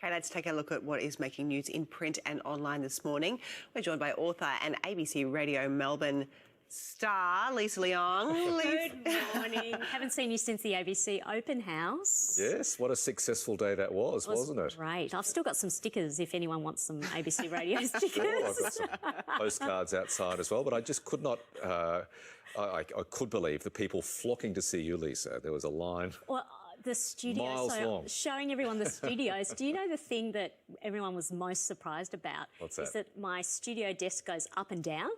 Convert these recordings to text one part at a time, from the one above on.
Okay, let's take a look at what is making news in print and online this morning. We're joined by author and ABC Radio Melbourne star, Lisa Leong. Good morning. Haven't seen you since the ABC Open House. Yes, what a successful day that was, wasn't it? Great. I've still got some stickers if anyone wants some ABC Radio stickers. Sure, I've got some postcards outside as well, but I just could not... I could believe the people flocking to see you, Lisa. There was a line... Well, the studio, miles long. Showing everyone the studios. Do you know the thing that everyone was most surprised about? What's that? Is that my studio desk goes up and down.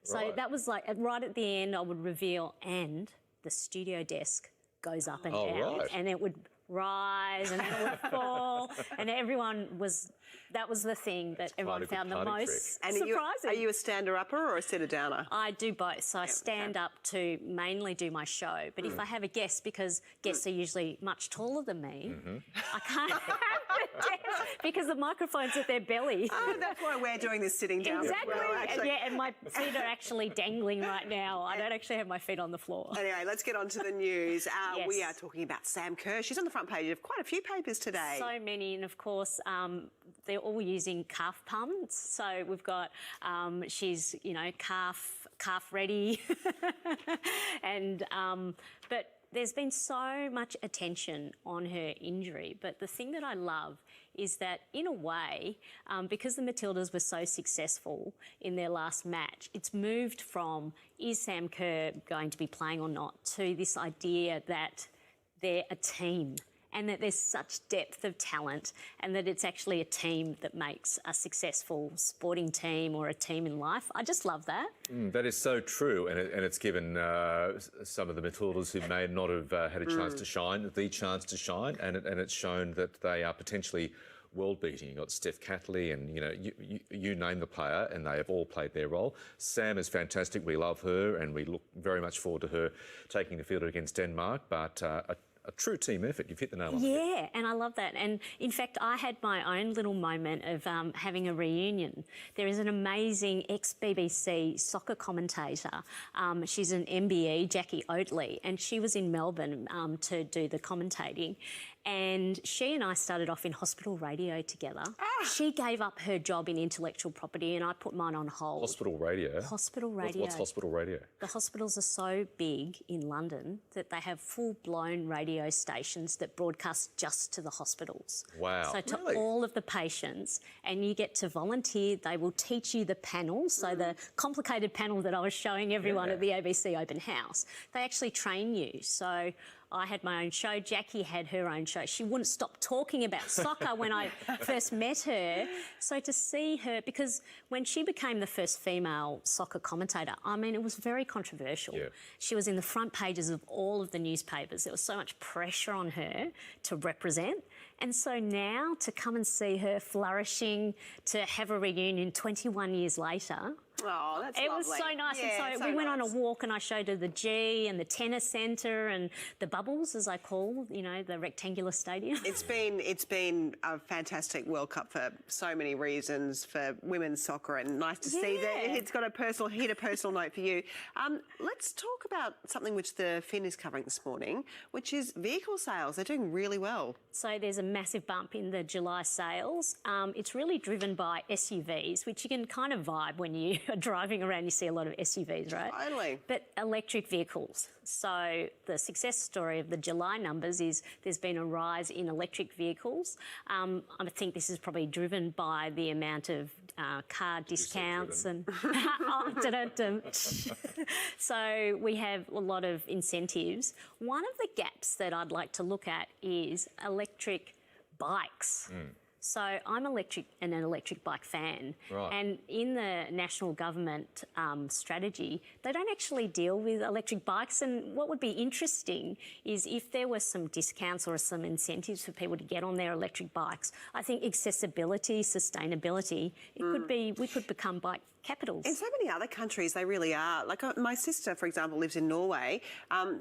So Right. that was like, right at the end, I would reveal, and the studio desk goes up and down. Right. And it would rise and then it would fall. And everyone was, that was the thing that everyone found the most surprising. Are you a stander-upper or a sitter-downer? I do both. So I stand up to mainly do my show. But if I have a guest, because guests are usually much taller than me, I can't have the desk because the microphone's at their belly. Oh, that's why we're doing this sitting down. Exactly. As well, actually. And my feet are actually dangling right now. I don't actually have my feet on the floor. Anyway, let's get on to the news. Yes. We are talking about Sam Kerr. She's on the front page of quite a few papers today. So many, and of course, they're all using calf puns. So we've got, she's, calf ready. And, but there's been so much attention on her injury. But the thing that I love is that, in a way, because the Matildas were so successful in their last match, it's moved from, is Sam Kerr going to be playing or not, to this idea that they're a team and that there's such depth of talent and that it's actually a team that makes a successful sporting team or a team in life. I just love that. That is so true, and it's given some of the Matildas who may not have had a chance to shine, the chance to shine, and it's shown that they are potentially world-beating. You've got Steph Catley and, you name the player, and they have all played their role. Sam is fantastic. We love her, and we look very much forward to her taking the field against Denmark, but a true team effort. You've hit the nail on the head. Yeah, and I love that. And in fact, I had my own little moment of having a reunion. There is an amazing ex-BBC soccer commentator. She's an MBE, Jackie Oatley, and she was in Melbourne to do the commentating. And she and I started off in hospital radio together. She gave up her job in intellectual property and I put mine on hold. Hospital radio? Hospital radio. What's hospital radio? The hospitals are so big in London that they have full-blown radio stations that broadcast just to the hospitals. Wow. So to Really? all of the patients, and you get to volunteer. They will teach you the panel, so the complicated panel that I was showing everyone at the ABC Open House. They actually train you. So I had my own show. Jackie had her own show. She wouldn't stop talking about soccer when I first met her. So to see her, because when she became the first female soccer commentator, I mean, it was very controversial. Yeah. She was in the front pages of all of the newspapers. There was so much pressure on her to represent. And so now to come and see her flourishing, to have a reunion 21 years later... Oh, that's lovely. It was so nice. Yeah, and so we went on a walk and I showed her the G and the tennis centre and the bubbles, as I call, the rectangular stadium. It's been a fantastic World Cup for so many reasons for women's soccer, and nice to see that it's got a personal note for you. Let's talk about something which the Fin is covering this morning, which is vehicle sales. They're doing really well. So there's a massive bump in the July sales. It's really driven by SUVs, which you can kind of vibe when you are driving around. You see a lot of SUVs, right? Totally. But electric vehicles. So the success story of the July numbers is there's been a rise in electric vehicles. I think this is probably driven by the amount of car discounts and... So we have a lot of incentives. One of the gaps that I'd like to look at is electric bikes. So I'm an electric bike fan. Right. And in the national government strategy, they don't actually deal with electric bikes. And what would be interesting is if there were some discounts or some incentives for people to get on their electric bikes. I think accessibility, sustainability, it could be, we could become bike capitals. In so many other countries, they really are. Like my sister, for example, lives in Norway.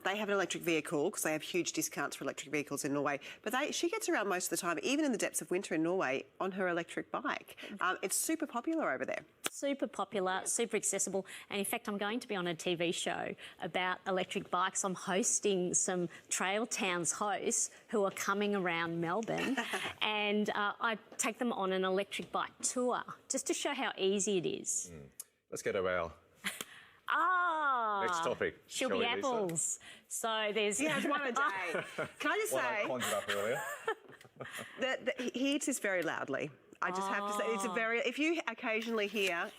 They have an electric vehicle because they have huge discounts for electric vehicles in Norway. But she gets around most of the time, even in the depths of winter in Norway, on her electric bike. It's super popular over there. Super popular, super accessible. And in fact, I'm going to be on a TV show about electric bikes. I'm hosting some Trail Towns hosts who are coming around Melbourne and I take them on an electric bike tour just to show how easy it is. Let's go to our next topic. She'll shall be we, Lisa? apples. So there's... He has one a day. Can I just One I say, conjured up earlier. he eats this very loudly. I just have to say, it's a very, if you occasionally hear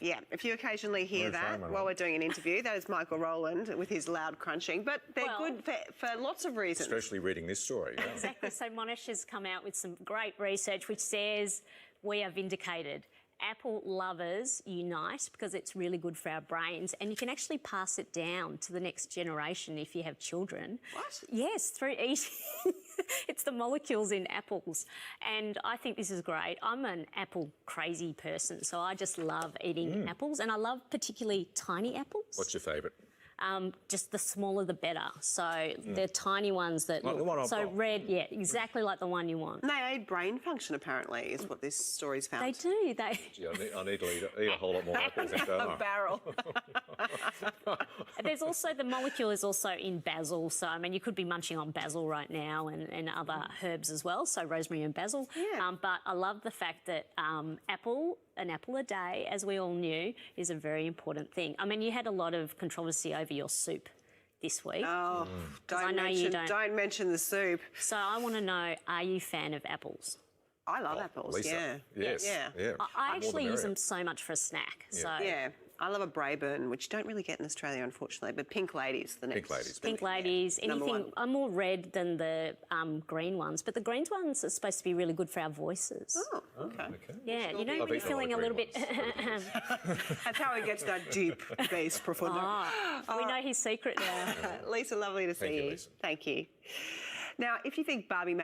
that while we're doing an interview, that is Michael Rowland with his loud crunching, but they're good for lots of reasons. Especially reading this story. Yeah. Exactly. So Monash has come out with some great research which says we are vindicated. Apple lovers unite because it's really good for our brains, and you can actually pass it down to the next generation if you have children. What? Yes, through eating. It's the molecules in apples, and I think this is great. I'm an apple crazy person, so I just love eating apples, and I love particularly tiny apples. What's your favourite? Just the smaller the better. So they're tiny ones that Like the one I've so got. red, yeah, exactly like the one you want. And they aid brain function, apparently, is what this story's found. They do. They. Gee, I need to eat a whole lot more apples, don't I? A barrel. There's also, the molecule is also in basil. So, I mean, you could be munching on basil right now and other herbs as well, so rosemary and basil. Yeah. But I love the fact that an apple a day, as we all knew, is a very important thing. I mean, you had a lot of controversy over your soup this week. Oh, I know you don't. Don't mention the soup. So I want to know, are you a fan of apples? I love apples, Lisa. yeah. Yes. Yeah. I actually use merrier. them so much for a snack. Yeah. So Yeah. I love a Braeburn, which you don't really get in Australia, unfortunately, but Pink Lady's the next. Ladies. Pink ladies, number anything. one. I'm more red than the green ones, but the green ones are supposed to be really good for our voices. Oh, okay. Yeah, you know I've when you're eaten feeling a lot little of bit. green That's how he gets that deep bass profundo. We know his secret now. Lisa, lovely to see you, you. Lisa. Thank you. Now, if you think Barbie